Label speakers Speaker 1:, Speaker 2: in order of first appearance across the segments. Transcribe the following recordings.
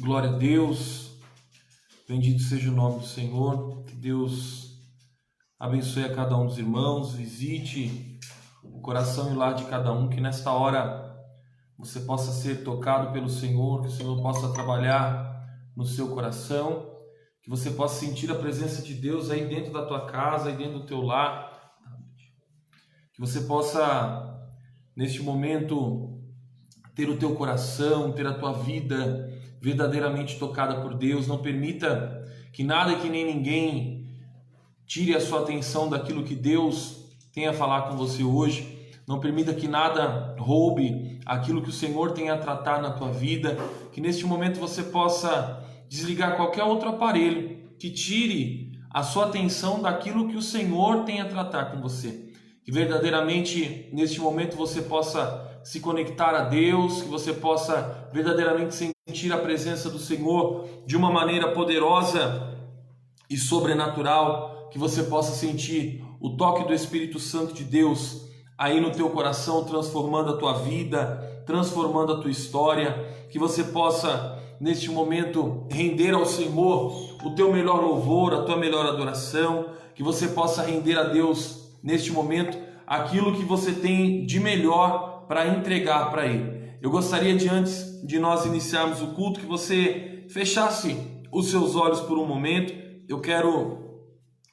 Speaker 1: Glória a Deus, bendito seja o nome do Senhor. Que Deus abençoe a cada um dos irmãos, visite o coração e o lar de cada um, que nesta hora você possa ser tocado pelo Senhor, que o Senhor possa trabalhar no seu coração, que você possa sentir a presença de Deus aí dentro da tua casa, aí dentro do teu lar, que você possa neste momento ter o teu coração, ter a tua vida verdadeiramente tocada por Deus. Não permita que nada e que nem ninguém tire a sua atenção daquilo que Deus tem a falar com você hoje. Não permita que nada roube aquilo que o Senhor tem a tratar na tua vida. Que neste momento você possa desligar qualquer outro aparelho que tire a sua atenção daquilo que o Senhor tem a tratar com você. Que verdadeiramente neste momento você possa se conectar a Deus, que você possa verdadeiramente sentir a presença do Senhor de uma maneira poderosa e sobrenatural, que você possa sentir o toque do Espírito Santo de Deus aí no teu coração, transformando a tua vida, transformando a tua história, que você possa neste momento render ao Senhor o teu melhor louvor, a tua melhor adoração, que você possa render a Deus neste momento aquilo que você tem de melhor para entregar para Ele. Eu gostaria de, antes de nós iniciarmos o culto, que você fechasse os seus olhos por um momento. Eu quero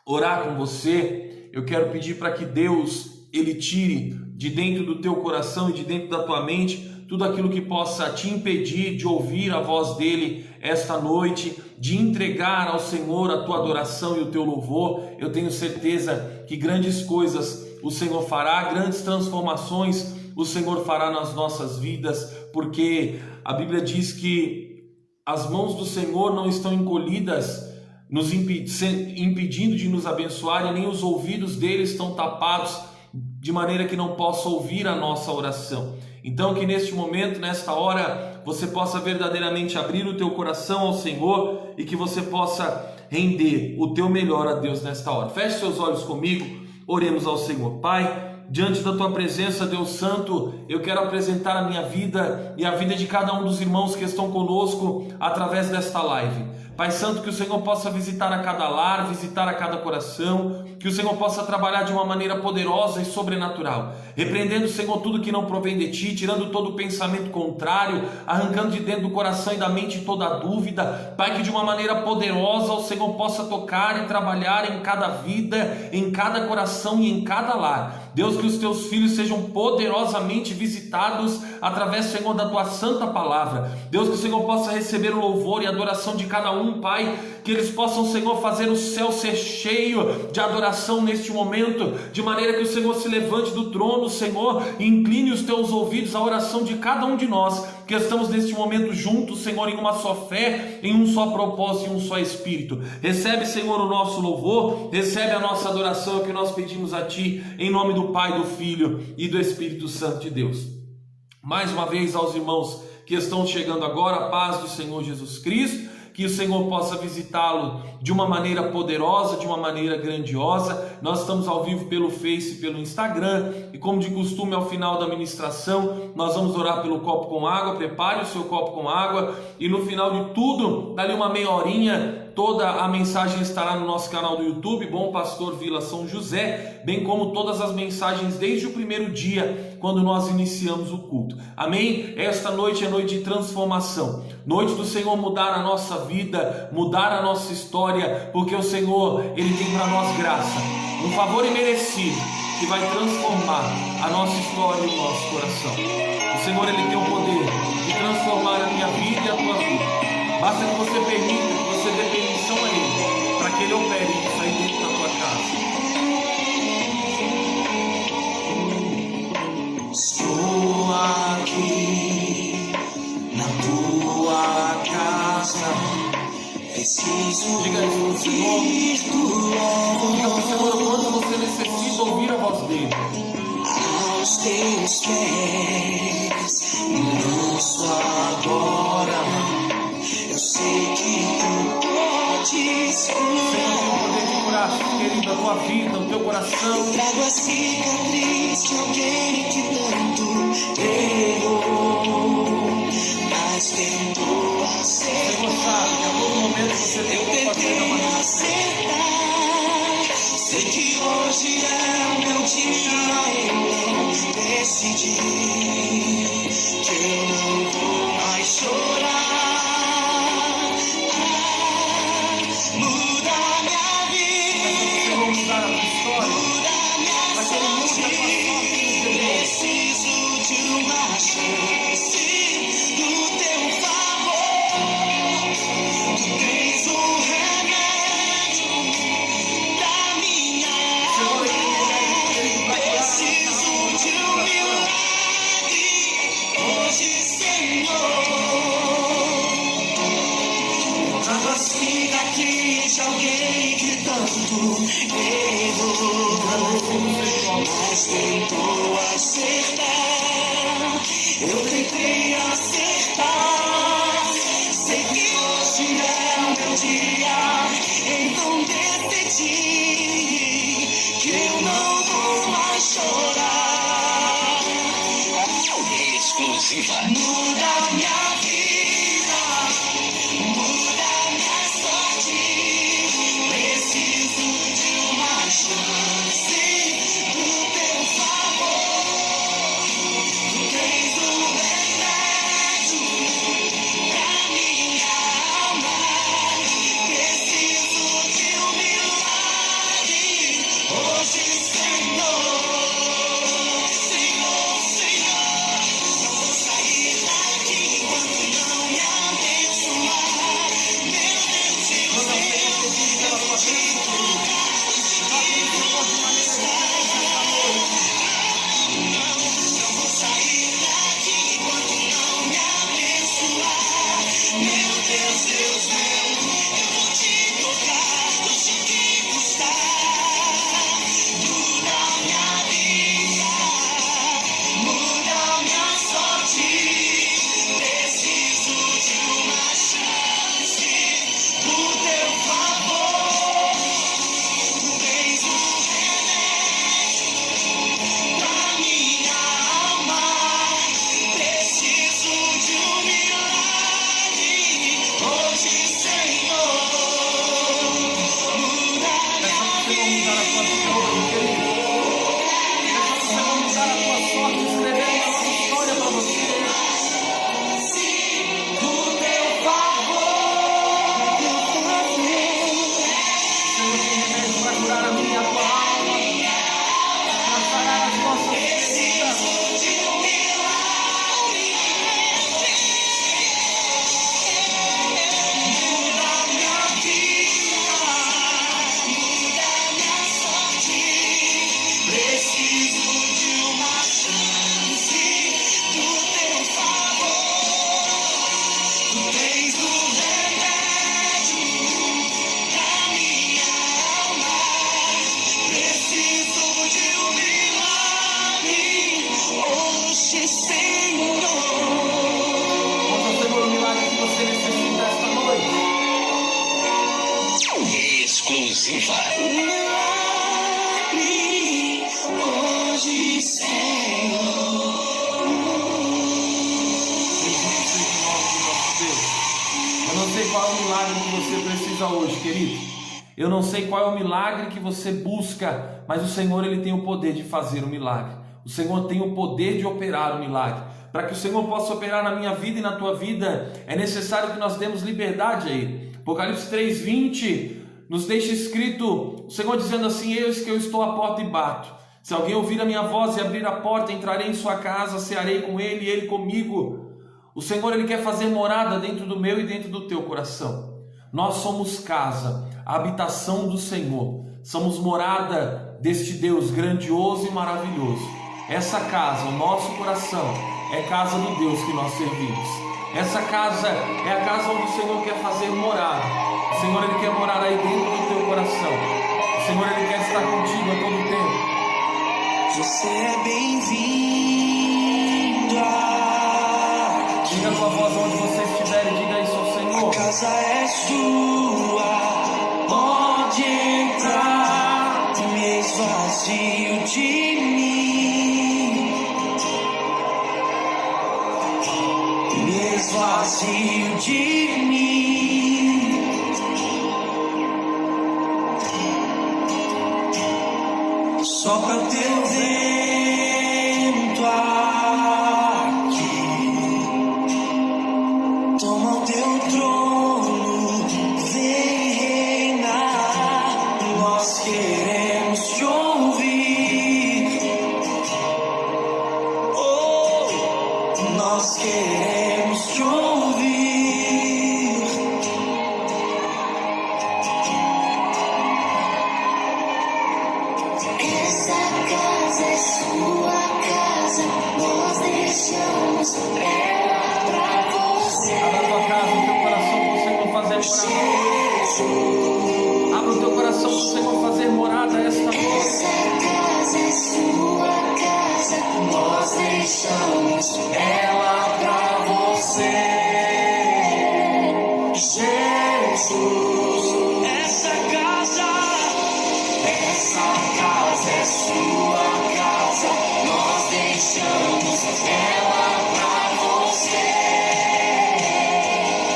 Speaker 1: orar com você, eu quero pedir para que Deus, Ele tire de dentro do teu coração e de dentro da tua mente tudo aquilo que possa te impedir de ouvir a voz dEle esta noite, de entregar ao Senhor a tua adoração e o teu louvor. Eu tenho certeza que grandes coisas o Senhor fará, grandes transformações o Senhor fará nas nossas vidas, porque a Bíblia diz que as mãos do Senhor não estão encolhidas, nos impedindo de nos abençoar, e nem os ouvidos dele estão tapados, de maneira que não possa ouvir a nossa oração. Então que neste momento, nesta hora, você possa verdadeiramente abrir o teu coração ao Senhor e que você possa render o teu melhor a Deus nesta hora. Feche seus olhos comigo, oremos ao Senhor. Pai, diante da tua presença, Deus Santo, eu quero apresentar a minha vida e a vida de cada um dos irmãos que estão conosco através desta live. Pai Santo, que o Senhor possa visitar a cada lar, visitar a cada coração, que o Senhor possa trabalhar de uma maneira poderosa e sobrenatural, repreendendo, Senhor, tudo que não provém de Ti, tirando todo o pensamento contrário, arrancando de dentro do coração e da mente toda a dúvida. Pai, que de uma maneira poderosa o Senhor possa tocar e trabalhar em cada vida, em cada coração e em cada lar. Deus, que os Teus filhos sejam poderosamente visitados através, Senhor, da Tua santa palavra. Deus, que o Senhor possa receber o louvor e adoração de cada um, Pai, que eles possam, Senhor, fazer o céu ser cheio de adoração neste momento, de maneira que o Senhor se levante do trono, Senhor, e incline os Teus ouvidos à oração de cada um de nós, que estamos neste momento juntos, Senhor, em uma só fé, em um só propósito, em um só Espírito. Recebe, Senhor, o nosso louvor, recebe a nossa adoração, que nós pedimos a Ti, em nome do Pai, do Filho e do Espírito Santo de Deus. Mais uma vez aos irmãos que estão chegando agora, a paz do Senhor Jesus Cristo, que o Senhor possa visitá-lo de uma maneira poderosa, de uma maneira grandiosa. Nós estamos ao vivo pelo Face e pelo Instagram, e como de costume, ao final da ministração, nós vamos orar pelo copo com água. Prepare o seu copo com água, e no final de tudo, dali uma meia horinha, toda a mensagem estará no nosso canal do YouTube, Bom Pastor Vila São José, bem como todas as mensagens desde o primeiro dia, quando nós iniciamos o culto. Amém? Esta noite é noite de transformação, noite do Senhor mudar a nossa vida, mudar a nossa história, porque o Senhor, Ele tem para nós graça, um favor imerecido, que vai transformar a nossa história e o nosso coração. O Senhor, Ele tem o poder de transformar a minha vida e a tua vida. Basta que você permita, que você dê permissão a Ele, para que Ele opere isso aí dentro da tua casa.
Speaker 2: Estou aqui na tua casa. Preciso
Speaker 1: Diga isso, Senhor. Diga para o Senhor o quanto você necessita ouvir a voz dEle.
Speaker 2: aos teus pés, me lanço agora. Eu sei que tu podes
Speaker 1: Senhor, tem o poder de curar, querido, a tua vida, o teu coração.
Speaker 2: Eu trago a cicatriz de alguém que tanto errou, mas tentou
Speaker 1: Senhor sabe que a todo momento você tem que fazer da maneira certa.
Speaker 2: Sei que hoje é o meu dia, eu não decidi que eu não vou mais chorar. Muda minha vida,
Speaker 1: Vamos mudar a tua história.
Speaker 2: muda minha
Speaker 1: Para que ele mude a tua sorte, Senhor.
Speaker 2: preciso de uma chance do teu favor. Tu tens o remédio da minha alma. Preciso de um milagre hoje, Senhor. Traga assim daqui de alguém que tanto errou, mas tentou acertar. Eu tentei acertar. Sei que hoje é o meu dia, então decidi que eu não vou mais chorar. Exclusiva. Muda minha vida, muda minha sorte. Preciso de uma chance do teu favor. Tu tens o remédio pra minha alma. Preciso de um milagre hoje, Senhor. Senhor, Senhor, não vou sair daqui enquanto não me abençoar. Meu Deus, eu sei, eu vou te tocar, não vou sair daqui enquanto não me abençoar. Meu Deus, Deus meu, eu vou te tocar, custe o que custar. Muda minha vida, muda minha sorte. Preciso de uma chance do teu favor. Tu tens o remédio pra minha alma. Preciso de um milagre hoje, Senhor. Muda minha vida,
Speaker 1: Mudar a tua sorte, escrever uma nova história para você.
Speaker 2: do teu favor.
Speaker 1: Senhor, tem remédio para curar a minha e a tua alma, para sarar as nossas feridas.
Speaker 2: De um milagre, muda minha vida, muda minha sorte. Preciso de uma chance do teu favor. Tu tens o remédio da minha alma. Preciso de um milagre hoje, Senhor.
Speaker 1: Mostra, Senhor, o milagre que você necessita esta noite.
Speaker 2: Exclusiva. Milagre hoje, Senhor.
Speaker 1: Bendito seja o nome do nosso Deus. Eu não sei qual é o milagre que você precisa hoje, querido. Eu não sei qual é o milagre que você busca, mas o Senhor, Ele tem o poder de fazer o milagre. O Senhor tem o poder de operar o milagre. Para que o Senhor possa operar na minha vida e na tua vida, é necessário que nós demos liberdade a Ele. Apocalipse 3:20 nos deixa escrito, o Senhor dizendo assim: eis que eu estou à porta e bato. Se alguém ouvir a minha voz e abrir a porta, entrarei em sua casa, cearei com ele e ele comigo. O Senhor, Ele quer fazer morada dentro do meu e dentro do teu coração. Nós somos casa, a habitação do Senhor. Somos morada deste Deus grandioso e maravilhoso. Essa casa, o nosso coração, é casa do Deus que nós servimos. Essa casa é a casa onde o Senhor quer fazer morada. O Senhor, Ele quer morar aí dentro do teu coração. O Senhor, Ele quer estar contigo a todo tempo.
Speaker 2: Você é bem-vindo aqui.
Speaker 1: Diga a tua voz onde você estiver e diga isso ao
Speaker 2: A
Speaker 1: Senhor.
Speaker 2: casa é sua, pode entrar, me esvazio de mim, me esvazio vazio de mim. Sopra o teu vento aqui, toma o teu trono, vem reinar. Nós queremos te ouvir. Oh, nós queremos te ouvir.
Speaker 3: Essa casa é sua casa, nós deixamos ela pra você.
Speaker 1: Abra a tua casa, o teu coração para o Senhor fazer morada. Abra o teu coração para o Senhor fazer morada esta noite.
Speaker 3: Essa casa é sua casa, nós deixamos ela pra você.
Speaker 2: Jesus, essa casa é sua casa, nós deixamos ela pra você.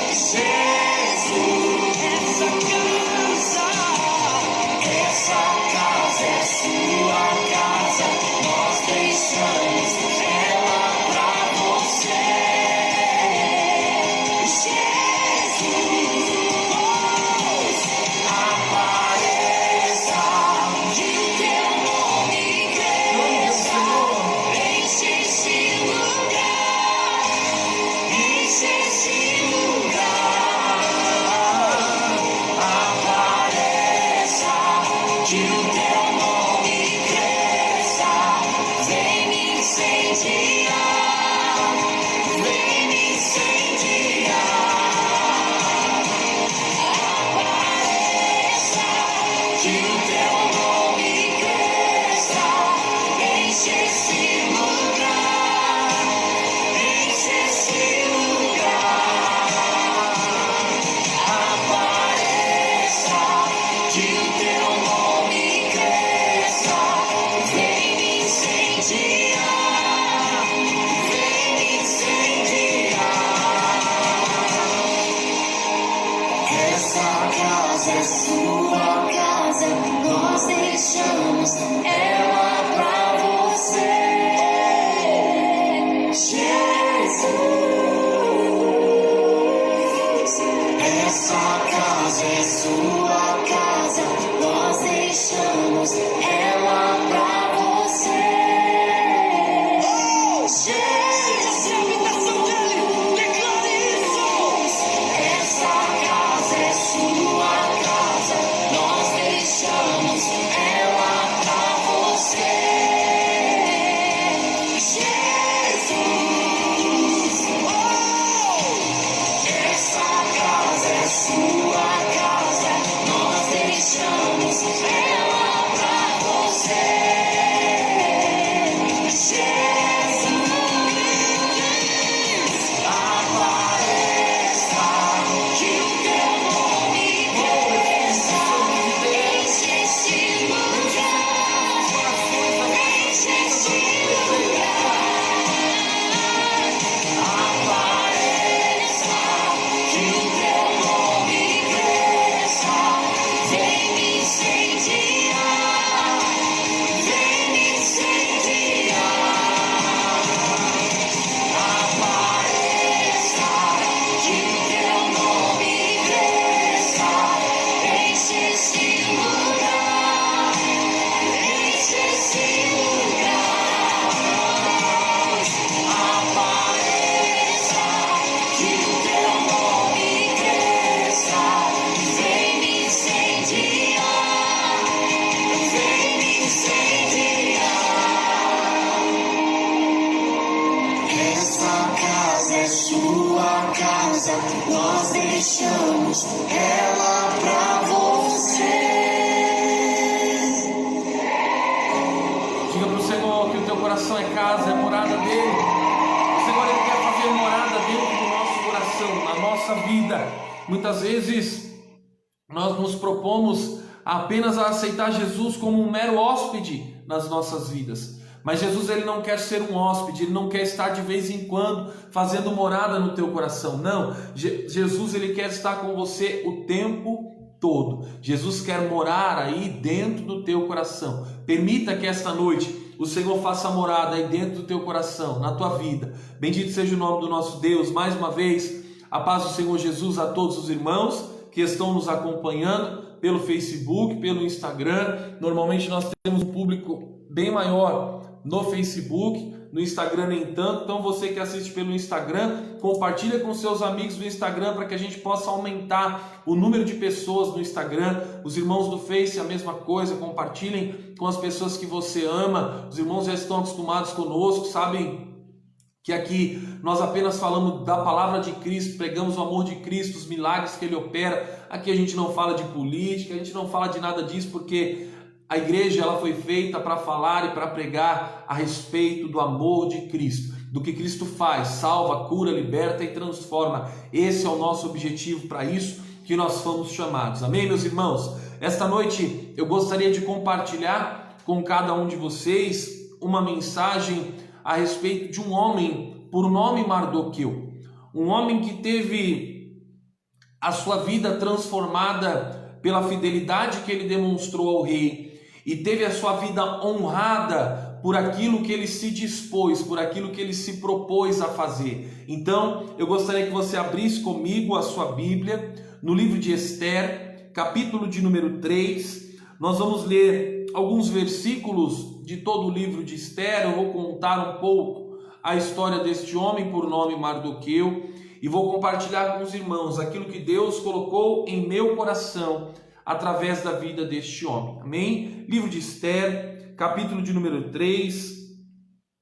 Speaker 2: Jesus, essa casa é sua casa, nós deixamos ela pra você. Jesus, apareça, que o teu nome cresça, enche esse lugar, enche esse lugar. Apareça, que o teu nome cresça, vem me incendiar, vem me incendiar. Apareça, que o teu nome cresça, enche esse lugar, enche esse lugar. Apareça, que o teu nome cresça, vem me incendiar, vem me incendiar. Essa casa é sua casa, nós deixamos ela pra você. Jesus, essa casa é sua casa, nós deixamos ela pra você. Jesus, a habitação dele, declare isso. Essa casa é sua casa, nós deixamos ela pra você. Jesus, essa casa é sua casa, nós deixamos ela pra você. Jesus, apareça, que o teu nome cresça, enche esse lugar, enche esse lugar. Apareça, que o teu nome cresça, vem me incendiar, vem me incendiar. Apareça, que o teu nome cresça, enche esse lugar, enche esse lugar. Apareça, que o teu nome cresça, vem me incendiar, vem me incendiar. Essa casa é sua casa, nós deixamos ela pra você.
Speaker 1: Diga para o Senhor que o teu coração é casa, é morada dele. O Senhor, ele quer fazer morada dentro do nosso coração, na nossa vida. Muitas vezes nós nos propomos apenas a aceitar Jesus como um mero hóspede nas nossas vidas. Mas Jesus, ele não quer ser um hóspede, ele não quer estar de vez em quando fazendo morada no teu coração. Não, Jesus, ele quer estar com você o tempo todo. Jesus quer morar aí dentro do teu coração. Permita que esta noite o Senhor faça morada aí dentro do teu coração, na tua vida. Bendito seja o nome do nosso Deus. Mais uma vez, a paz do Senhor Jesus a todos os irmãos que estão nos acompanhando pelo Facebook, pelo Instagram. Normalmente nós temos um público bem maior no Facebook, no Instagram nem tanto. Então você que assiste pelo Instagram, compartilha com seus amigos do Instagram para que a gente possa aumentar o número de pessoas no Instagram. Os irmãos do Face, a mesma coisa, compartilhem com as pessoas que você ama. Os irmãos já estão acostumados conosco, sabem que aqui nós apenas falamos da palavra de Cristo, pregamos o amor de Cristo, os milagres que Ele opera. Aqui a gente não fala de política, a gente não fala de nada disso, porque a igreja ela foi feita para falar e para pregar a respeito do amor de Cristo, do que Cristo faz, salva, cura, liberta e transforma. Esse é o nosso objetivo, para isso que nós fomos chamados. Amém, meus irmãos? Esta noite eu gostaria de compartilhar com cada um de vocês uma mensagem a respeito de um homem por nome Mardoqueu. Um homem que teve a sua vida transformada pela fidelidade que ele demonstrou ao rei, e teve a sua vida honrada por aquilo que ele se dispôs, por aquilo que ele se propôs a fazer. Então, eu gostaria que você abrisse comigo a sua Bíblia, no livro de Esther, capítulo de número 3. Nós vamos ler alguns versículos de todo o livro de Esther. Eu vou contar um pouco a história deste homem por nome Mardoqueu, e vou compartilhar com os irmãos aquilo que Deus colocou em meu coração através da vida deste homem. Amém? Livro de Esther, capítulo de número 3,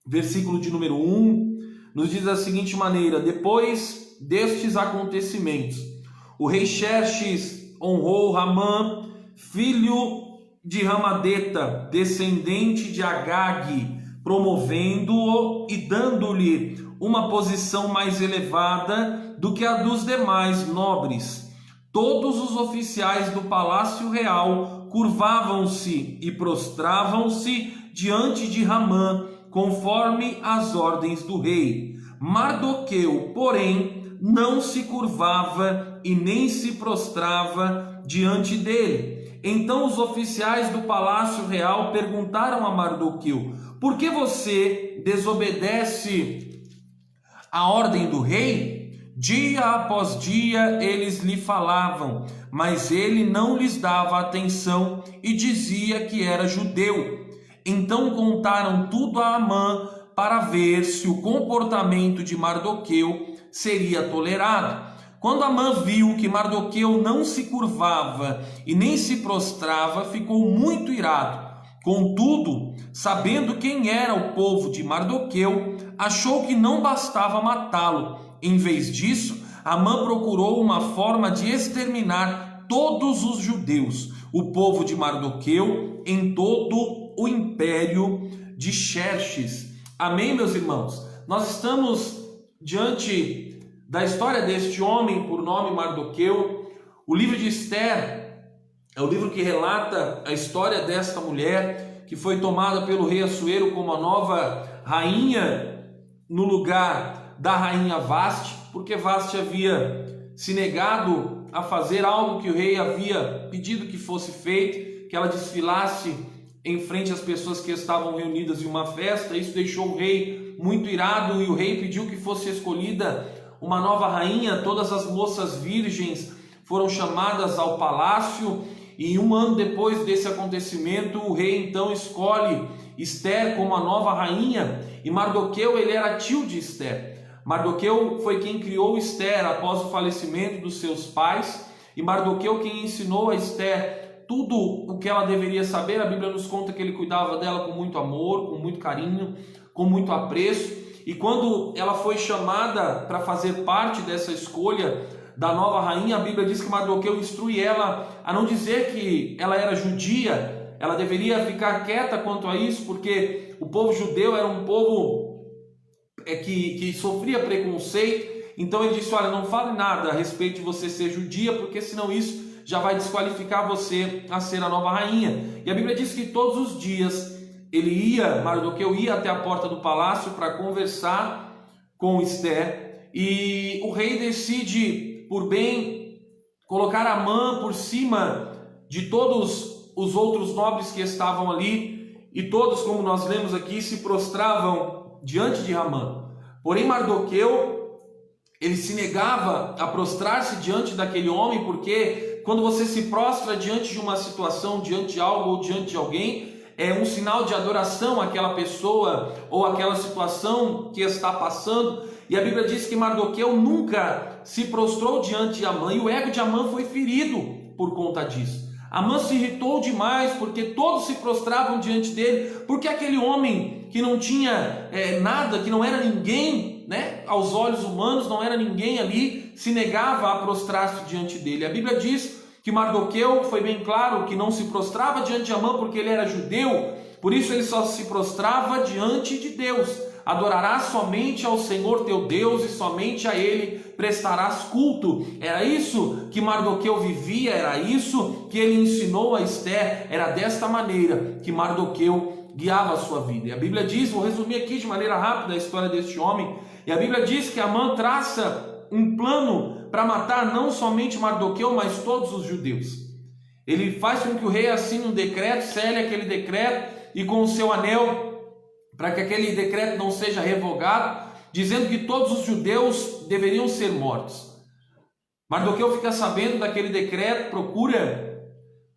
Speaker 1: versículo de número 1, nos diz da seguinte maneira: depois destes acontecimentos, o rei Xerxes honrou Ramã, filho de Ramadeta, descendente de Agag, promovendo-o e dando-lhe uma posição mais elevada do que a dos demais nobres. Todos os oficiais do palácio real curvavam-se e prostravam-se diante de Ramã, conforme as ordens do rei. Mardoqueu, porém, não se curvava e nem se prostrava diante dele. Então os oficiais do palácio real perguntaram a Mardoqueu: por que você desobedece a ordem do rei? Dia após dia eles lhe falavam, mas ele não lhes dava atenção e dizia que era judeu. Então contaram tudo a Amã para ver se o comportamento de Mardoqueu seria tolerado. Quando Amã viu que Mardoqueu não se curvava e nem se prostrava, ficou muito irado. Contudo, sabendo quem era o povo de Mardoqueu, achou que não bastava matá-lo. Em vez disso, Amã procurou uma forma de exterminar todos os judeus, o povo de Mardoqueu, em todo o império de Xerxes. Amém, meus irmãos? Nós estamos diante da história deste homem por nome Mardoqueu. O livro de Esther é o livro que relata a história desta mulher que foi tomada pelo rei Assuero como a nova rainha no lugar da rainha Vaste, porque Vaste havia se negado a fazer algo que o rei havia pedido que fosse feito, que ela desfilasse em frente às pessoas que estavam reunidas em uma festa. Isso deixou o rei muito irado, e o rei pediu que fosse escolhida uma nova rainha. Todas as moças virgens foram chamadas ao palácio, e um ano depois desse acontecimento, o rei então escolhe Esther como a nova rainha, e Mardoqueu, ele era tio de Esther. Mardoqueu foi quem criou Esther após o falecimento dos seus pais, e Mardoqueu quem ensinou a Esther tudo o que ela deveria saber. A Bíblia nos conta que ele cuidava dela com muito amor, com muito carinho, com muito apreço, e quando ela foi chamada para fazer parte dessa escolha da nova rainha, a Bíblia diz que Mardoqueu instrui ela a não dizer que ela era judia. Ela deveria ficar quieta quanto a isso, porque o povo judeu era um povo que sofria preconceito. Então ele disse: olha, não fale nada a respeito de você ser judia, porque senão isso já vai desqualificar você a ser a nova rainha. E a Bíblia diz que todos os dias Mardoqueu ia até a porta do palácio para conversar com Esther, e o rei decide por bem colocar Amã por cima de todos os outros nobres que estavam ali, e todos, como nós lemos aqui, se prostravam diante de Amã. Porém, Mardoqueu, ele se negava a prostrar-se diante daquele homem, porque quando você se prostra diante de uma situação, diante de algo ou diante de alguém, é um sinal de adoração àquela pessoa ou àquela situação que está passando. E a Bíblia diz que Mardoqueu nunca se prostrou diante de Amã, e o ego de Amã foi ferido por conta disso. Amã se irritou demais porque todos se prostravam diante dele, porque aquele homem que não tinha nada, que não era ninguém, né, aos olhos humanos, não era ninguém ali, se negava a prostrar-se diante dele. A Bíblia diz que Mardoqueu, foi bem claro, que não se prostrava diante de Amã porque ele era judeu, por isso ele só se prostrava diante de Deus. Adorarás somente ao Senhor teu Deus e somente a Ele prestarás culto. Era isso que Mardoqueu vivia, era isso que ele ensinou a Esther, era desta maneira que Mardoqueu guiava a sua vida. E a Bíblia diz, vou resumir aqui de maneira rápida a história deste homem, e a Bíblia diz que Amã traça um plano para matar não somente Mardoqueu, mas todos os judeus. Ele faz com que o rei assine um decreto, cele aquele decreto, e com o seu anel, para que aquele decreto não seja revogado, dizendo que todos os judeus deveriam ser mortos. Mardoqueu fica sabendo daquele decreto, procura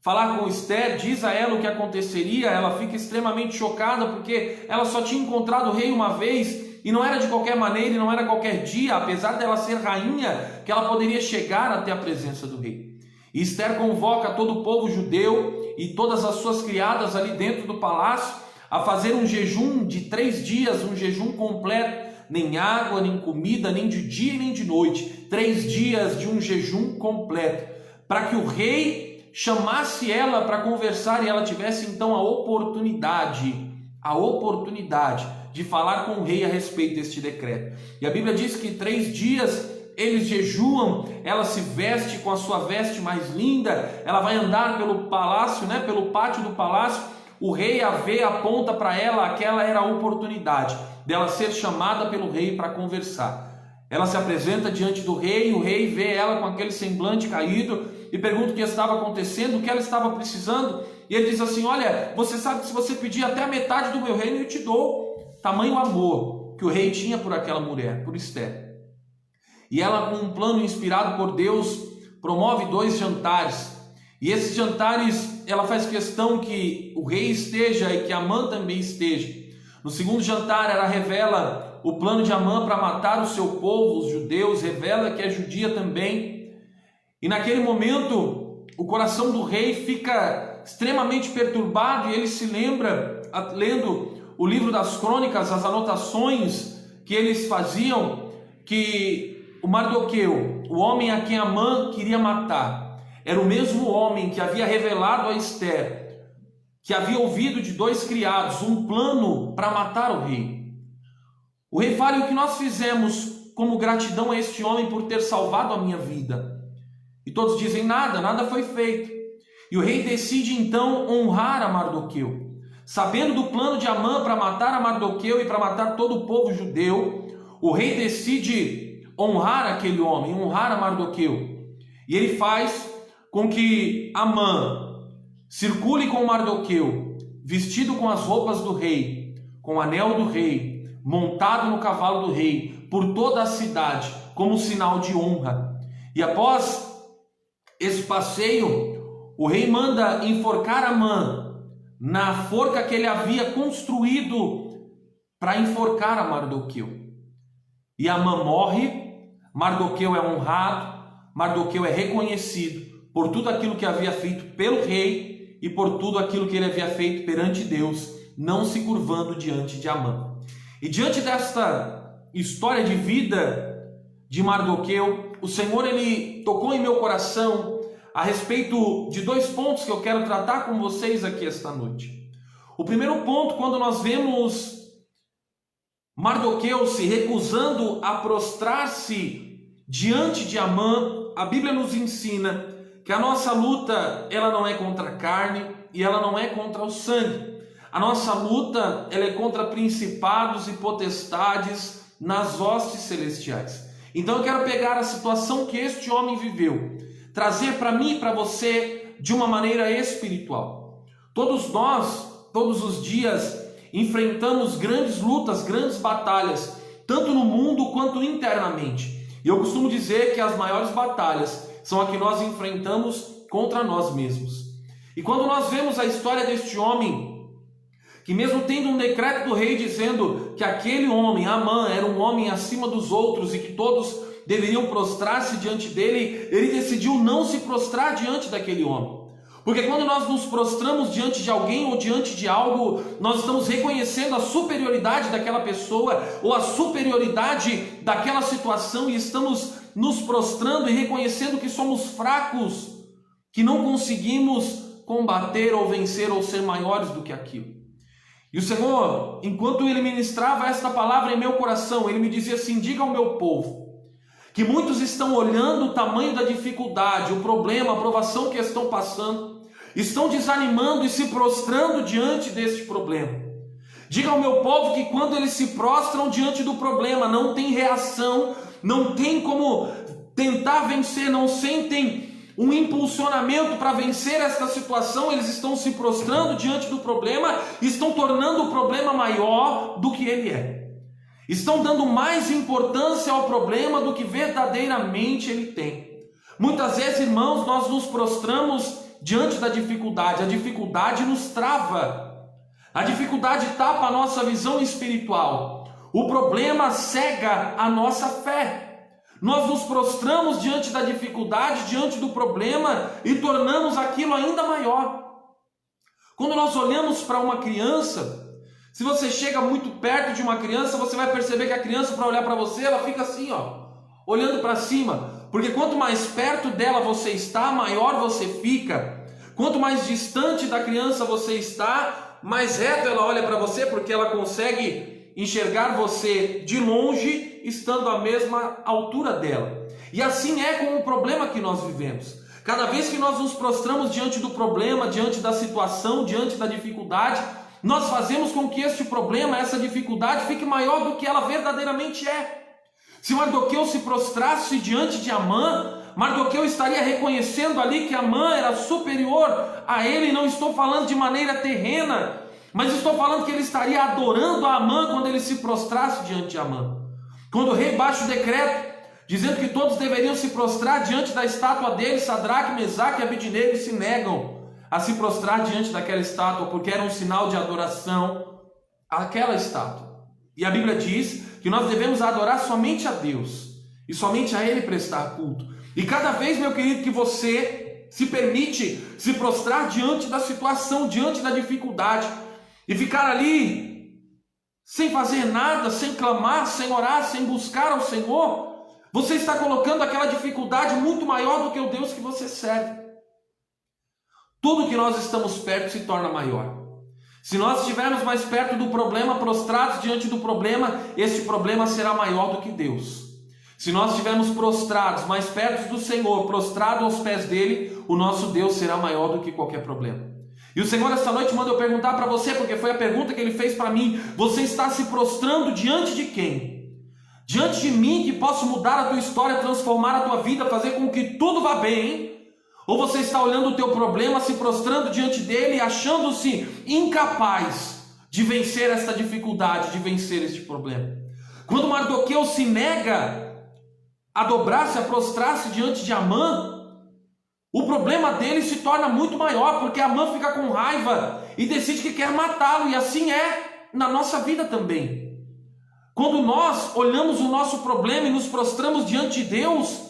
Speaker 1: falar com Esther, diz a ela o que aconteceria, ela fica extremamente chocada, porque ela só tinha encontrado o rei uma vez, e não era de qualquer maneira, e não era qualquer dia, apesar dela ser rainha, que ela poderia chegar até a presença do rei. E Esther convoca todo o povo judeu e todas as suas criadas ali dentro do palácio a fazer um jejum de 3 dias, um jejum completo, nem água, nem comida, nem de dia nem de noite, 3 dias de um jejum completo, para que o rei chamasse ela para conversar e ela tivesse então a oportunidade de falar com o rei a respeito deste decreto. E a Bíblia diz que 3 dias eles jejuam, ela se veste com a sua veste mais linda, ela vai andar pelo palácio, pelo pátio do palácio. O rei a vê, aponta para ela, aquela era a oportunidade dela ser chamada pelo rei para conversar. Ela se apresenta diante do rei, o rei vê ela com aquele semblante caído e pergunta o que estava acontecendo, o que ela estava precisando, e ele diz assim: olha, você sabe que se você pedir até a metade do meu reino eu te dou. Tamanho amor que o rei tinha por aquela mulher, por Esther. E ela, com um plano inspirado por Deus, promove 2 jantares. E esses jantares, ela faz questão que o rei esteja e que Amã também esteja. No segundo jantar, ela revela o plano de Amã para matar o seu povo, os judeus, revela que é judia também. E naquele momento, o coração do rei fica extremamente perturbado e ele se lembra, lendo o livro das crônicas, as anotações que eles faziam, que o Mardoqueu, o homem a quem Amã queria matar, era o mesmo homem que havia revelado a Esther, que havia ouvido de 2 criados um plano para matar o rei. O rei fala: o que nós fizemos como gratidão a este homem por ter salvado a minha vida? E todos dizem: nada foi feito. E o rei decide então honrar a Mardoqueu. Sabendo do plano de Amã para matar a Mardoqueu e para matar todo o povo judeu, o rei decide honrar aquele homem, honrar a Mardoqueu. E ele faz com que Amã circule com Mardoqueu, vestido com as roupas do rei, com o anel do rei, montado no cavalo do rei, por toda a cidade, como sinal de honra. E após esse passeio, o rei manda enforcar Amã na forca que ele havia construído para enforcar a Mardoqueu. E Amã morre, Mardoqueu é honrado, Mardoqueu é reconhecido por tudo aquilo que havia feito pelo rei e por tudo aquilo que ele havia feito perante Deus, não se curvando diante de Amã. E diante desta história de vida de Mardoqueu, o Senhor ele tocou em meu coração a respeito de 2 pontos que eu quero tratar com vocês aqui esta noite. O primeiro ponto, quando nós vemos Mardoqueu se recusando a prostrar-se diante de Amã, a Bíblia nos ensina que a nossa luta, ela não é contra a carne e ela não é contra o sangue. A nossa luta, ela é contra principados e potestades nas hostes celestiais. Então eu quero pegar a situação que este homem viveu, trazer para mim e para você de uma maneira espiritual. Todos nós, todos os dias, enfrentamos grandes lutas, grandes batalhas, tanto no mundo quanto internamente. E eu costumo dizer que as maiores batalhas são as que nós enfrentamos contra nós mesmos. E quando nós vemos a história deste homem, que mesmo tendo um decreto do rei dizendo que aquele homem, Amã, era um homem acima dos outros e que todos deveriam prostrar-se diante dele, ele decidiu não se prostrar diante daquele homem. Porque quando nós nos prostramos diante de alguém ou diante de algo, nós estamos reconhecendo a superioridade daquela pessoa ou a superioridade daquela situação e estamos nos prostrando e reconhecendo que somos fracos, que não conseguimos combater ou vencer ou ser maiores do que aquilo. E o Senhor, enquanto Ele ministrava esta palavra em meu coração, Ele me dizia assim: diga ao meu povo, que muitos estão olhando o tamanho da dificuldade, o problema, a provação que estão passando, estão desanimando e se prostrando diante deste problema. Diga ao meu povo que quando eles se prostram diante do problema, não tem reação, não tem como tentar vencer, não sentem um impulsionamento para vencer esta situação, eles estão se prostrando diante do problema, estão tornando o problema maior do que ele é. Estão dando mais importância ao problema do que verdadeiramente ele tem. Muitas vezes, irmãos, nós nos prostramos diante da dificuldade, a dificuldade nos trava, a dificuldade tapa a nossa visão espiritual, o problema cega a nossa fé. Nós nos prostramos diante da dificuldade, diante do problema e tornamos aquilo ainda maior. Quando nós olhamos para uma criança, se você chega muito perto de uma criança, você vai perceber que a criança, para olhar para você, ela fica assim, olhando para cima. Porque quanto mais perto dela você está, maior você fica. Quanto mais distante da criança você está, mais reto ela olha para você, porque ela consegue enxergar você de longe, estando à mesma altura dela. E assim é com o problema que nós vivemos. Cada vez que nós nos prostramos diante do problema, diante da situação, diante da dificuldade, nós fazemos com que este problema, essa dificuldade, fique maior do que ela verdadeiramente é. Se Mardoqueu se prostrasse diante de Amã, Mardoqueu estaria reconhecendo ali que Amã era superior a ele. Não estou falando de maneira terrena, mas estou falando que ele estaria adorando a Amã quando ele se prostrasse diante de Amã. Quando o rei baixa o decreto, dizendo que todos deveriam se prostrar diante da estátua dele, Sadraque, Mesaque e Abednego se negam a se prostrar diante daquela estátua, porque era um sinal de adoração àquela estátua. E a Bíblia diz que nós devemos adorar somente a Deus, e somente a Ele prestar culto. E cada vez, meu querido, que você se permite se prostrar diante da situação, diante da dificuldade, e ficar ali sem fazer nada, sem clamar, sem orar, sem buscar ao Senhor, você está colocando aquela dificuldade muito maior do que o Deus que você serve. Tudo que nós estamos perto se torna maior. Se nós estivermos mais perto do problema, prostrados diante do problema, este problema será maior do que Deus. Se nós estivermos prostrados, mais perto do Senhor, prostrado aos pés dele, o nosso Deus será maior do que qualquer problema. E o Senhor esta noite manda eu perguntar para você, porque foi a pergunta que Ele fez para mim: você está se prostrando diante de quem? Diante de mim, que posso mudar a tua história, transformar a tua vida, fazer com que tudo vá bem? Ou você está olhando o teu problema, se prostrando diante dele, achando-se incapaz de vencer esta dificuldade, de vencer este problema? Quando Mardoqueu se nega a dobrar-se, a prostrar-se diante de Amã, o problema dele se torna muito maior, porque Amã fica com raiva e decide que quer matá-lo, e assim é na nossa vida também. Quando nós olhamos o nosso problema e nos prostramos diante de Deus,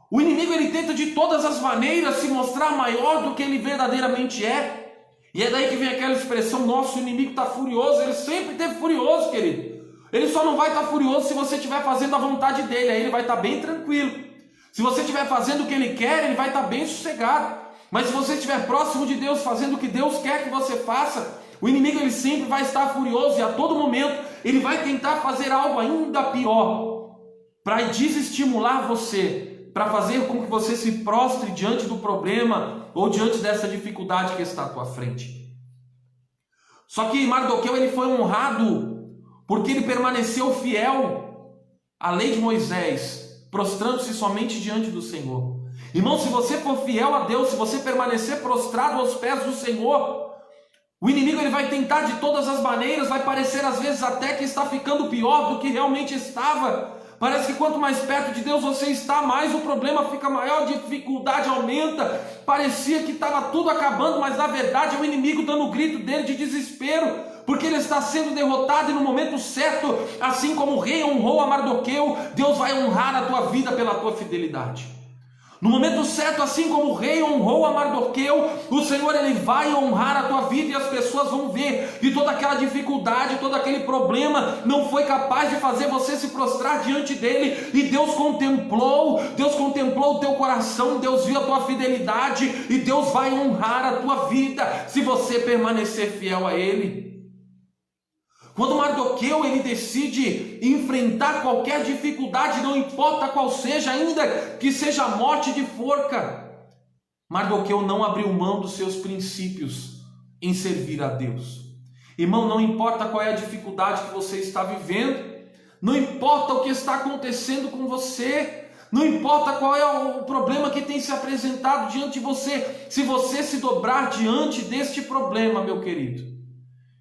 Speaker 1: o inimigo ele tenta de todas as maneiras se mostrar maior do que ele verdadeiramente é. E é daí que vem aquela expressão: nosso inimigo está furioso. Ele sempre esteve furioso, querido. Ele só não vai estar furioso se você estiver fazendo a vontade dele, aí ele vai estar bem tranquilo. Se você estiver fazendo o que Ele quer, Ele vai estar bem sossegado. Mas se você estiver próximo de Deus, fazendo o que Deus quer que você faça, o inimigo ele sempre vai estar furioso, e a todo momento ele vai tentar fazer algo ainda pior para desestimular você, para fazer com que você se prostre diante do problema ou diante dessa dificuldade que está à tua frente. Só que Mardoqueu ele foi honrado porque ele permaneceu fiel à lei de Moisés, prostrando-se somente diante do Senhor. Irmão, se você for fiel a Deus, se você permanecer prostrado aos pés do Senhor, o inimigo ele vai tentar de todas as maneiras, vai parecer às vezes até que está ficando pior do que realmente estava. Parece que quanto mais perto de Deus você está, mais o problema fica maior, a dificuldade aumenta. Parecia que estava tudo acabando, mas na verdade é o inimigo dando o grito dele de desespero, porque ele está sendo derrotado e no momento certo, assim como o rei honrou a Mardoqueu, Deus vai honrar a tua vida pela tua fidelidade. No momento certo, assim como o rei honrou a Mardoqueu, o Senhor ele vai honrar a tua vida e as pessoas vão ver que toda aquela dificuldade, todo aquele problema não foi capaz de fazer você se prostrar diante dele, e Deus contemplou o teu coração, Deus viu a tua fidelidade e Deus vai honrar a tua vida se você permanecer fiel a ele. Quando Mardoqueu ele decide enfrentar qualquer dificuldade, não importa qual seja, ainda que seja a morte de forca, Mardoqueu não abriu mão dos seus princípios em servir a Deus. Irmão, não importa qual é a dificuldade que você está vivendo, não importa o que está acontecendo com você, não importa qual é o problema que tem se apresentado diante de você, se você se dobrar diante deste problema, meu querido,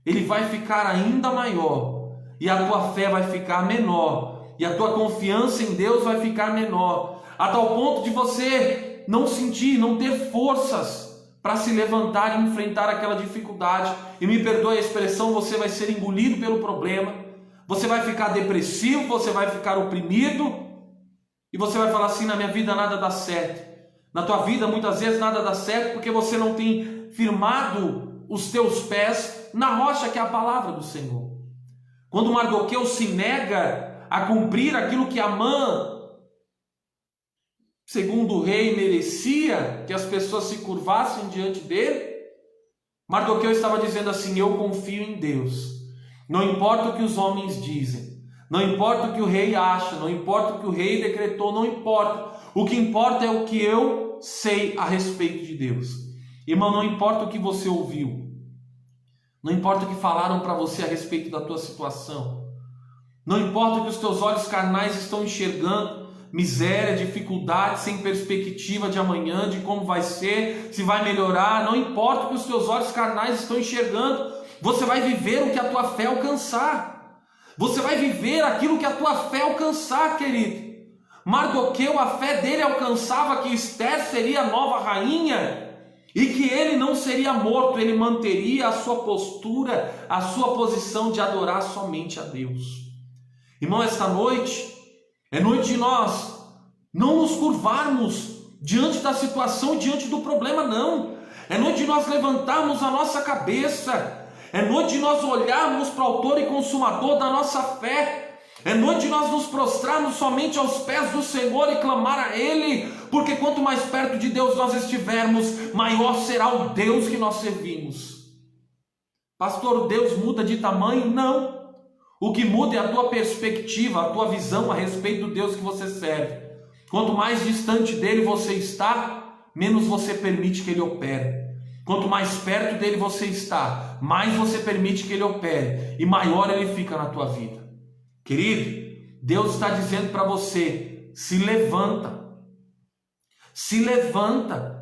Speaker 1: ele vai ficar ainda maior, e a tua fé vai ficar menor, e a tua confiança em Deus vai ficar menor, a tal ponto de você não sentir, não ter forças para se levantar e enfrentar aquela dificuldade. E me perdoe a expressão, você vai ser engolido pelo problema, você vai ficar depressivo, você vai ficar oprimido, e você vai falar assim: na minha vida nada dá certo. Na tua vida muitas vezes nada dá certo porque você não tem firmado os teus pés na rocha que é a palavra do Senhor. Quando Mardoqueu se nega a cumprir aquilo que Amã, segundo o rei, merecia, que as pessoas se curvassem diante dele, Mardoqueu estava dizendo assim: eu confio em Deus, não importa o que os homens dizem, não importa o que o rei acha, não importa o que o rei decretou, não importa, o que importa é o que eu sei a respeito de Deus. Irmão, não importa o que você ouviu, não importa o que falaram para você a respeito da tua situação, não importa o que os teus olhos carnais estão enxergando, miséria, dificuldade, sem perspectiva de amanhã, de como vai ser, se vai melhorar, não importa o que os teus olhos carnais estão enxergando, você vai viver o que a tua fé alcançar, você vai viver aquilo que a tua fé alcançar, querido. Mardoqueu, a fé dele alcançava que Esther seria a nova rainha, e que ele não seria morto, ele manteria a sua postura, a sua posição de adorar somente a Deus. Irmão, esta noite é noite de nós não nos curvarmos diante da situação, diante do problema, não. É noite de nós levantarmos a nossa cabeça, é noite de nós olharmos para o autor e consumador da nossa fé, é noite de nós nos prostrarmos somente aos pés do Senhor e clamar a Ele, porque quanto mais perto de Deus nós estivermos, maior será o Deus que nós servimos. Pastor, Deus muda de tamanho? Não. O que muda é a tua perspectiva, a tua visão a respeito do Deus que você serve. Quanto mais distante dele você está, menos você permite que ele opere. Quanto mais perto dele você está, mais você permite que ele opere, e maior ele fica na tua vida. Querido, Deus está dizendo para você: se levanta, se levanta.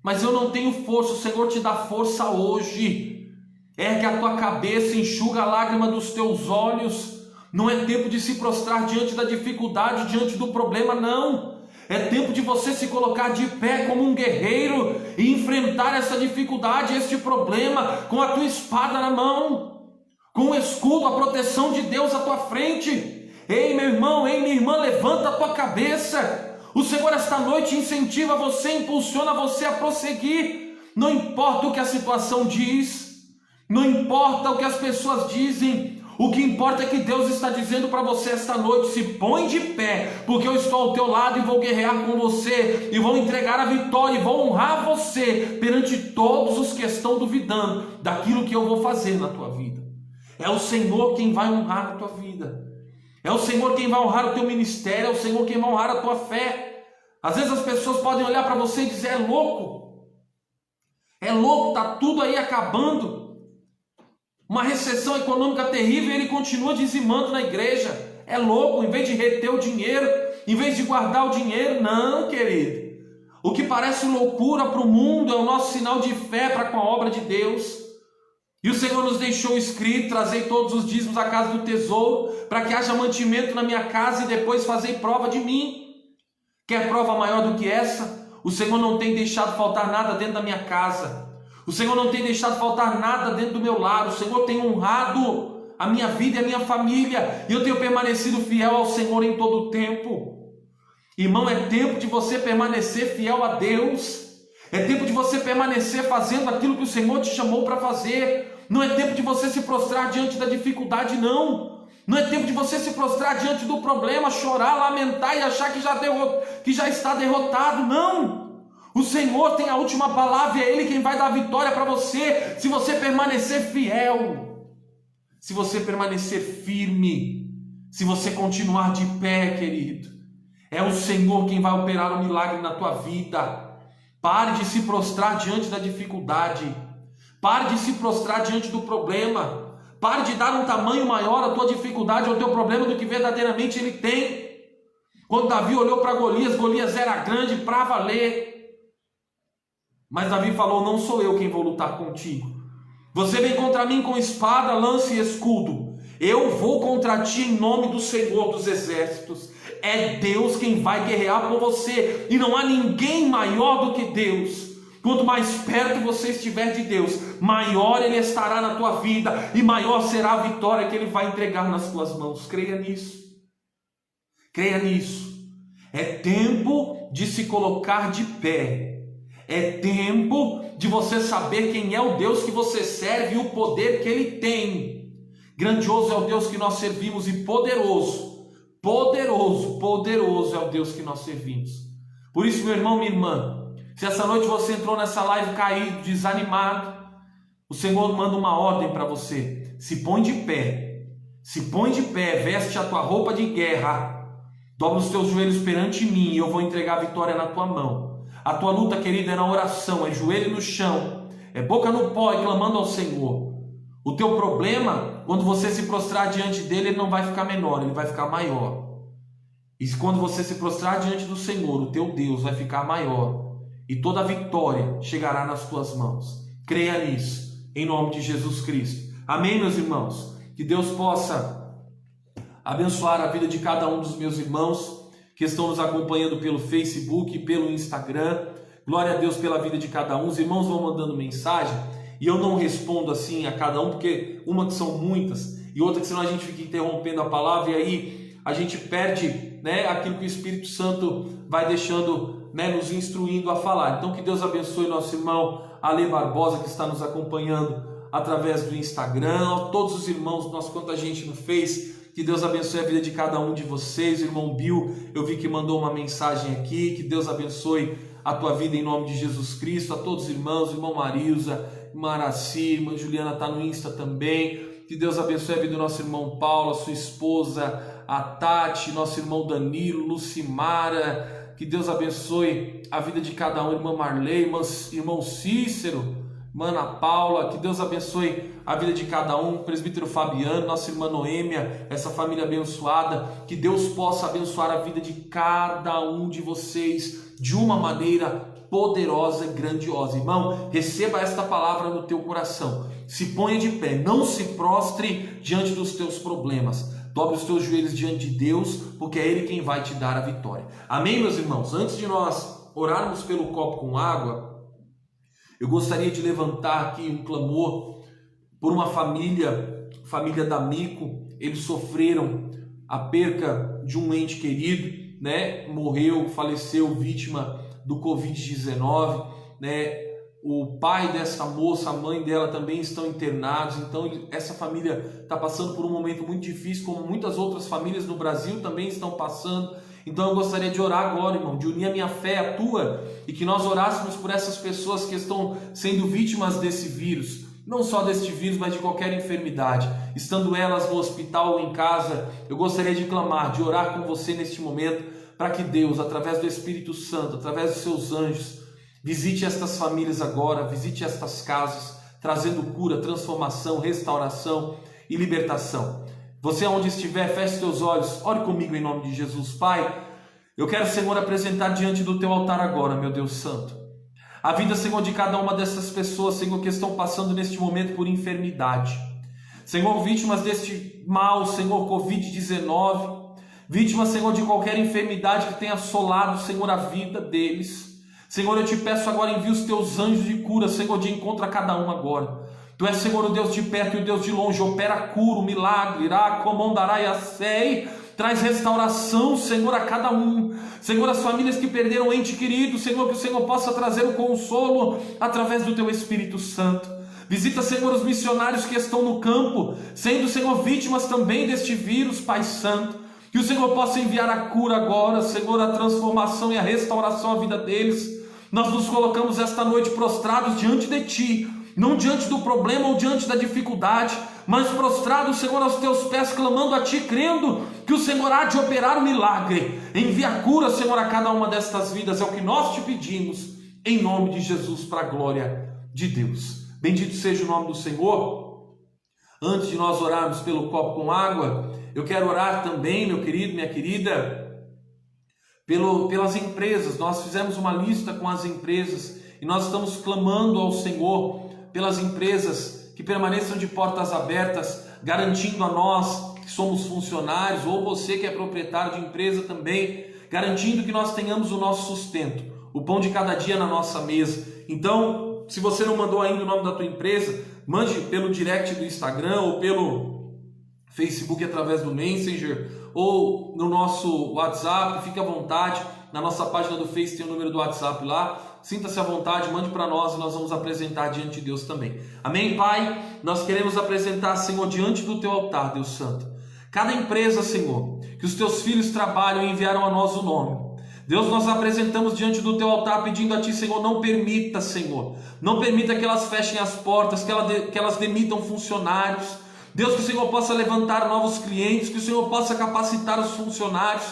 Speaker 1: Mas eu não tenho força. O Senhor te dá força hoje. Ergue a tua cabeça, enxuga a lágrima dos teus olhos. Não é tempo de se prostrar diante da dificuldade, diante do problema, não. É tempo de você se colocar de pé como um guerreiro e enfrentar essa dificuldade, este problema, com a tua espada na mão, com o escudo, a proteção de Deus à tua frente. Ei, meu irmão, ei, minha irmã, levanta a tua cabeça. O Senhor esta noite incentiva você, impulsiona você a prosseguir. Não importa o que a situação diz, não importa o que as pessoas dizem, o que importa é que Deus está dizendo para você esta noite: se põe de pé, porque eu estou ao teu lado e vou guerrear com você, e vou entregar a vitória, e vou honrar você perante todos os que estão duvidando daquilo que eu vou fazer na tua vida. É o Senhor quem vai honrar a tua vida, é o Senhor quem vai honrar o teu ministério, é o Senhor quem vai honrar a tua fé. Às vezes as pessoas podem olhar para você e dizer: é louco, está tudo aí acabando. uma recessão econômica terrível, e ele continua dizimando na igreja. É louco, em vez de reter o dinheiro, em vez de guardar o dinheiro. Não, querido. O que parece loucura para o mundo é o nosso sinal de fé para com a obra de Deus. E o Senhor nos deixou escrito: trazei todos os dízimos à casa do tesouro, para que haja mantimento na minha casa, e depois fazei prova de mim. Quer prova maior do que essa? O Senhor não tem deixado faltar nada dentro da minha casa. O Senhor não tem deixado faltar nada dentro do meu lar. O Senhor tem honrado a minha vida e a minha família, e eu tenho permanecido fiel ao Senhor em todo o tempo. Irmão, é tempo de você permanecer fiel a Deus. É tempo de você permanecer fazendo aquilo que o Senhor te chamou para fazer. Não é tempo de você se prostrar diante da dificuldade, não. Não é tempo de você se prostrar diante do problema, chorar, lamentar e achar que já está derrotado, não. O Senhor tem a última palavra, e é Ele quem vai dar a vitória para você, se você permanecer fiel, se você permanecer firme, se você continuar de pé, querido. É o Senhor quem vai operar o milagre na tua vida. Pare de se prostrar diante da dificuldade. Pare de se prostrar diante do problema. Pare de dar um tamanho maior à tua dificuldade, ao teu problema, do que verdadeiramente ele tem. Quando Davi olhou para Golias, Golias era grande para valer. Mas Davi falou: não sou eu quem vou lutar contigo. Você vem contra mim com espada, lança e escudo. Eu vou contra ti em nome do Senhor dos Exércitos. É Deus quem vai guerrear por você, e não há ninguém maior do que Deus. Quanto mais perto você estiver de Deus, maior Ele estará na tua vida, e maior será a vitória que Ele vai entregar nas tuas mãos. Creia nisso. Creia nisso. É tempo de se colocar de pé. É tempo de você saber quem é o Deus que você serve e o poder que Ele tem. Grandioso é o Deus que nós servimos, e poderoso é o Deus que nós servimos. Por isso, meu irmão, minha irmã, se essa noite você entrou nessa live caído, desanimado, o Senhor manda uma ordem para você: se põe de pé, veste a tua roupa de guerra, dobra os teus joelhos perante mim, e eu vou entregar a vitória na tua mão. A tua luta, querida, é na oração, é joelho no chão, é boca no pó e clamando ao Senhor. O teu problema, quando você se prostrar diante dele, ele não vai ficar menor, ele vai ficar maior. E quando você se prostrar diante do Senhor, o teu Deus vai ficar maior, e toda a vitória chegará nas tuas mãos. Creia nisso, em nome de Jesus Cristo. Amém, meus irmãos? Que Deus possa abençoar a vida de cada um dos meus irmãos que estão nos acompanhando pelo Facebook e pelo Instagram. Glória a Deus pela vida de cada um. Os irmãos vão mandando mensagem, e eu não respondo assim a cada um, porque uma que são muitas, e outra que senão a gente fica interrompendo a palavra, e aí a gente perde, aquilo que o Espírito Santo vai deixando, nos instruindo a falar. Então que Deus abençoe nosso irmão Ale Barbosa, que está nos acompanhando através do Instagram, a todos os irmãos, nosso quanta gente no Face. Que Deus abençoe a vida de cada um de vocês. O irmão Bill, eu vi que mandou uma mensagem aqui. Que Deus abençoe a tua vida em nome de Jesus Cristo. A todos os irmãos, irmão Marilza, Maraci, irmã Juliana está no Insta também. Que Deus abençoe a vida do nosso irmão Paulo, a sua esposa, a Tati, nosso irmão Danilo, Lucimara. Que Deus abençoe a vida de cada um, irmã Marley, irmão Cícero, irmã Ana Paula. Que Deus abençoe a vida de cada um, presbítero Fabiano, nossa irmã Noêmia, essa família abençoada. Que Deus possa abençoar a vida de cada um de vocês de uma maneira poderosa e grandiosa. Irmão, receba esta palavra no teu coração. Se ponha de pé, não se prostre diante dos teus problemas. Dobre os teus joelhos diante de Deus, porque é Ele quem vai te dar a vitória. Amém, meus irmãos? Antes de nós orarmos pelo copo com água, eu gostaria de levantar aqui um clamor por uma família da Mico. Eles sofreram a perca de um ente querido, morreu, faleceu vítima do Covid-19, O pai dessa moça, a mãe dela também estão internados. Então essa família está passando por um momento muito difícil, como muitas outras famílias no Brasil também estão passando. Então eu gostaria de orar agora, irmão, de unir a minha fé à tua, e que nós orássemos por essas pessoas que estão sendo vítimas desse vírus, não só deste vírus, mas de qualquer enfermidade, estando elas no hospital ou em casa. Eu gostaria de clamar, de orar com você neste momento, para que Deus, através do Espírito Santo, através dos seus anjos, visite estas famílias agora, visite estas casas, trazendo cura, transformação, restauração e libertação. Você onde estiver, feche seus olhos, ore comigo em nome de Jesus. Pai, eu quero, Senhor, apresentar diante do teu altar agora, meu Deus santo, a vida, Senhor, de cada uma dessas pessoas, Senhor, que estão passando neste momento por enfermidade. Senhor, vítimas deste mal, Senhor, Covid-19, vítimas, Senhor, de qualquer enfermidade que tenha assolado, Senhor, a vida deles. Senhor, eu te peço agora, envia os teus anjos de cura, Senhor, de encontro a cada um agora. Tu és, Senhor, o Deus de perto e o Deus de longe, opera a cura, o milagre, traz restauração, Senhor, a cada um. Senhor, as famílias que perderam um ente querido, Senhor, que o Senhor possa trazer o consolo através do teu Espírito Santo. Visita, Senhor, os missionários que estão no campo, sendo, Senhor, vítimas também deste vírus, Pai Santo. Que o Senhor possa enviar a cura agora, Senhor, a transformação e a restauração à vida deles. Nós nos colocamos esta noite prostrados diante de Ti, não diante do problema ou diante da dificuldade, mas prostrados, Senhor, aos Teus pés, clamando a Ti, crendo que o Senhor há de operar o milagre. Envia a cura, Senhor, a cada uma destas vidas, é o que nós Te pedimos, em nome de Jesus, para a glória de Deus. Bendito seja o nome do Senhor. Antes de nós orarmos pelo copo com água, eu quero orar também, meu querido, minha querida, pelas empresas. Nós fizemos uma lista com as empresas e nós estamos clamando ao Senhor pelas empresas que permaneçam de portas abertas, garantindo a nós que somos funcionários, ou você que é proprietário de empresa também, garantindo que nós tenhamos o nosso sustento, o pão de cada dia na nossa mesa. Então, se você não mandou ainda o nome da tua empresa, mande pelo direct do Instagram ou pelo Facebook através do Messenger ou no nosso WhatsApp, fique à vontade. Na nossa página do Face tem o número do WhatsApp lá. Sinta-se à vontade, mande para nós e nós vamos apresentar diante de Deus também. Amém, Pai? Nós queremos apresentar, Senhor, diante do Teu altar, Deus Santo, cada empresa, Senhor, que os Teus filhos trabalham e enviaram a nós o nome. Deus, nós apresentamos diante do Teu altar pedindo a Ti, Senhor, não permita, Senhor, não permita que elas fechem as portas, que elas demitam funcionários. Deus, que o Senhor possa levantar novos clientes, que o Senhor possa capacitar os funcionários,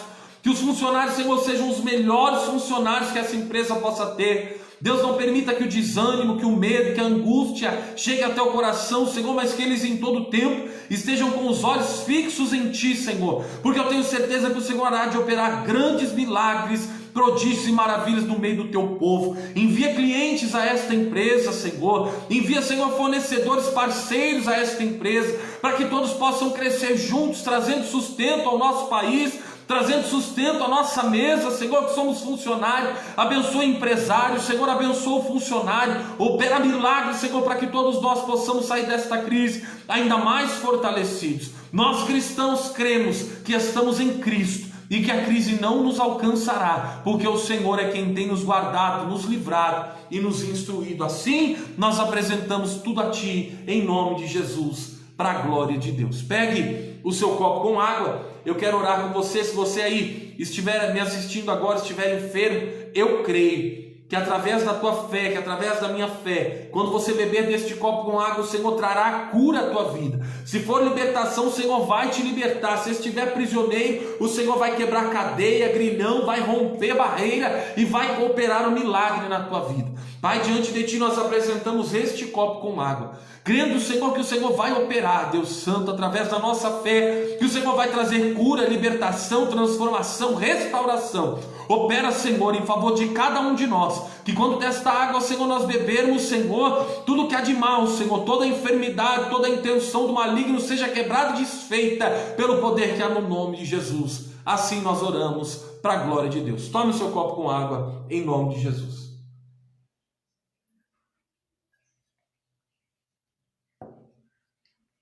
Speaker 1: que os funcionários, Senhor, sejam os melhores funcionários que essa empresa possa ter. Deus, não permita que o desânimo, que o medo, que a angústia chegue até o coração, Senhor, mas que eles em todo tempo estejam com os olhos fixos em Ti, Senhor, porque eu tenho certeza que o Senhor há de operar grandes milagres, prodígios e maravilhas no meio do Teu povo. Envia clientes a esta empresa, Senhor, envia, Senhor, fornecedores, parceiros a esta empresa, para que todos possam crescer juntos, trazendo sustento ao nosso país, trazendo sustento à nossa mesa, Senhor, que somos funcionários. Abençoa empresários, Senhor, abençoa o funcionário, opera milagres, Senhor, para que todos nós possamos sair desta crise ainda mais fortalecidos. Nós cristãos cremos que estamos em Cristo e que a crise não nos alcançará, porque o Senhor é quem tem nos guardado, nos livrado e nos instruído. Assim, nós apresentamos tudo a Ti, em nome de Jesus, para a glória de Deus. Pegue o seu copo com água. Eu quero orar com você. Se você aí estiver me assistindo agora, estiver enfermo, eu creio que através da tua fé, que através da minha fé, quando você beber deste copo com água, o Senhor trará a cura à tua vida. Se for libertação, o Senhor vai te libertar. Se estiver prisioneiro, o Senhor vai quebrar cadeia, grilhão, vai romper barreira e vai operar um milagre na tua vida. Pai, diante de Ti nós apresentamos este copo com água, crendo, Senhor, que o Senhor vai operar, Deus Santo, através da nossa fé, que o Senhor vai trazer cura, libertação, transformação, restauração. Opera, Senhor, em favor de cada um de nós, que quando desta água, Senhor, nós bebermos, Senhor, tudo que há de mal, Senhor, toda enfermidade, toda intenção do maligno seja quebrada e desfeita pelo poder que há no nome de Jesus. Assim nós oramos para a glória de Deus. Tome o seu copo com água em nome de Jesus.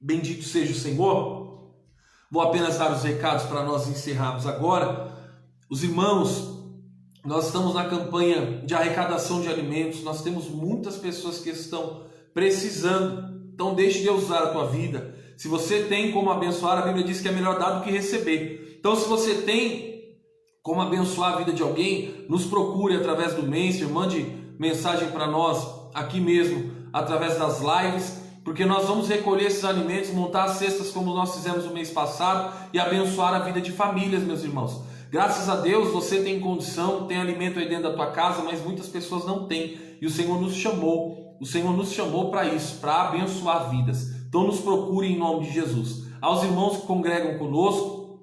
Speaker 1: Bendito seja o Senhor. Vou apenas dar os recados para nós encerrarmos agora. Os irmãos, nós estamos na campanha de arrecadação de alimentos. Nós temos muitas pessoas que estão precisando. Então deixe Deus usar a tua vida. Se você tem como abençoar, a Bíblia diz que é melhor dar do que receber. Então se você tem como abençoar a vida de alguém, nos procure através do Messenger, mande mensagem para nós aqui mesmo, através das lives, porque nós vamos recolher esses alimentos, montar as cestas como nós fizemos no mês passado e abençoar a vida de famílias, meus irmãos. Graças a Deus você tem condição, tem alimento aí dentro da tua casa, mas muitas pessoas não têm, e o Senhor nos chamou o Senhor nos chamou para isso, para abençoar vidas. Então nos procure em nome de Jesus. Aos irmãos que congregam conosco,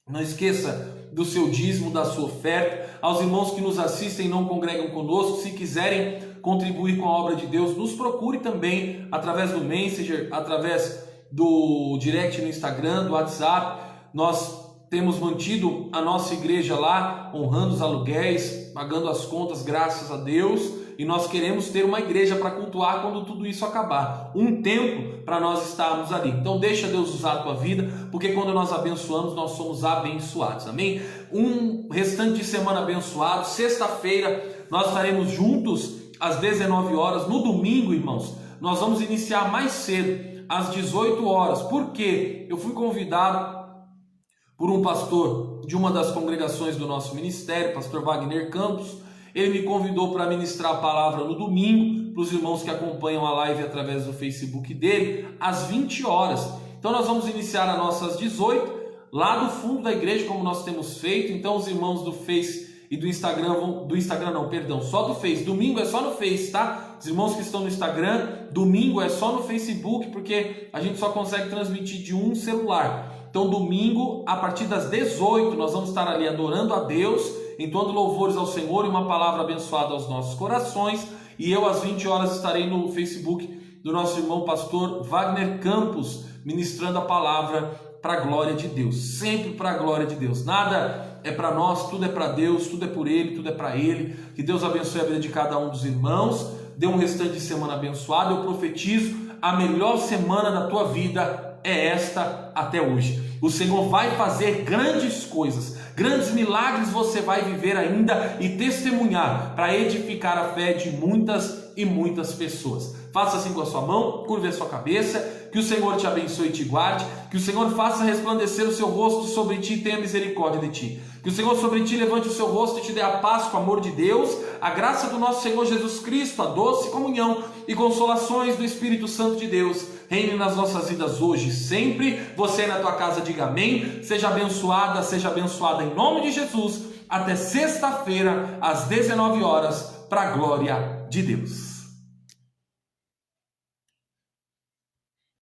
Speaker 1: não esqueça do seu dízimo, da sua oferta. Aos irmãos que nos assistem e não congregam conosco, se quiserem contribuir com a obra de Deus, nos procure também através do Messenger, através do direct no Instagram, do WhatsApp. Nós temos mantido a nossa igreja lá, honrando os aluguéis, pagando as contas, graças a Deus. E nós queremos ter uma igreja para cultuar quando tudo isso acabar. Um templo para nós estarmos ali. Então deixa Deus usar a tua vida, porque quando nós abençoamos, nós somos abençoados. Amém? Um restante de semana abençoado. Sexta-feira nós estaremos juntos às 19 horas. No domingo, irmãos, nós vamos iniciar mais cedo, às 18 horas. Por quê? Eu fui convidado por um pastor de uma das congregações do nosso ministério, pastor Wagner Campos. Ele me convidou para ministrar a palavra no domingo, para os irmãos que acompanham a live através do Facebook dele, às 20 horas. Então nós vamos iniciar a nossa às 18, lá do fundo da igreja, como nós temos feito. Então os irmãos do Face e do Instagram, só do Face. Domingo é só no Face, tá? Os irmãos que estão no Instagram, domingo é só no Facebook, porque a gente só consegue transmitir de um celular. Então domingo, a partir das 18, nós vamos estar ali adorando a Deus, entoando louvores ao Senhor e uma palavra abençoada aos nossos corações. E eu às 20 horas estarei no Facebook do nosso irmão pastor Wagner Campos, ministrando a palavra para a glória de Deus, sempre para a glória de Deus. Nada é para nós, tudo é para Deus, tudo é por Ele, tudo é para Ele. Que Deus abençoe a vida de cada um dos irmãos, dê um restante de semana abençoado. Eu profetizo, a melhor semana da tua vida é esta até hoje. O Senhor vai fazer grandes coisas, grandes milagres você vai viver ainda e testemunhar para edificar a fé de muitas e muitas pessoas. Faça assim com a sua mão, curve a sua cabeça, que o Senhor te abençoe e te guarde, que o Senhor faça resplandecer o seu rosto sobre ti e tenha misericórdia de ti. Que o Senhor sobre ti levante o seu rosto e te dê a paz com o amor de Deus, a graça do nosso Senhor Jesus Cristo, a doce comunhão e consolações do Espírito Santo de Deus reine nas nossas vidas hoje e sempre. Você na tua casa diga amém. Seja abençoada em nome de Jesus. Até sexta-feira às 19 horas para a glória de Deus.